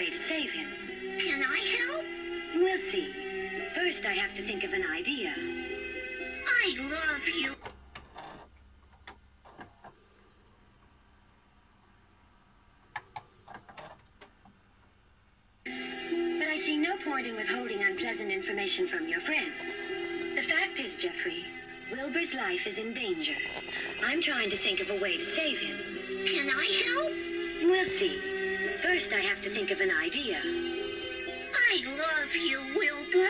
way to save him. Can I help? We'll see. First, I have to think of an idea. I love you. But I see no point in withholding unpleasant information from your friend. The fact is, Jeffrey, Wilbur's life is in danger. I'm trying to think of a way to save him. Can I help? We'll see. First, I have to think of an idea. I love you, Wilbur.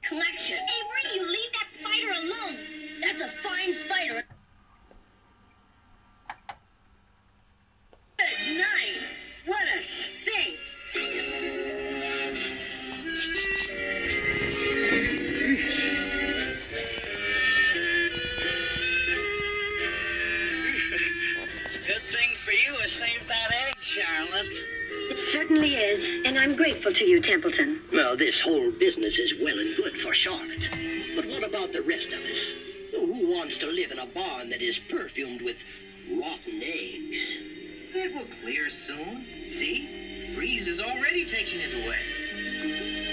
Collection. Avery, you leave that spider alone. That's a fine spider. Good night. What a stink. Good thing for you I saved that egg, Charlotte. It certainly is, and I'm grateful to you, Templeton. Well, this whole business is well and good for Charlotte. But what about the rest of us? Who wants to live in a barn that is perfumed with rotten eggs? It will clear soon. See? Breeze is already taking it away.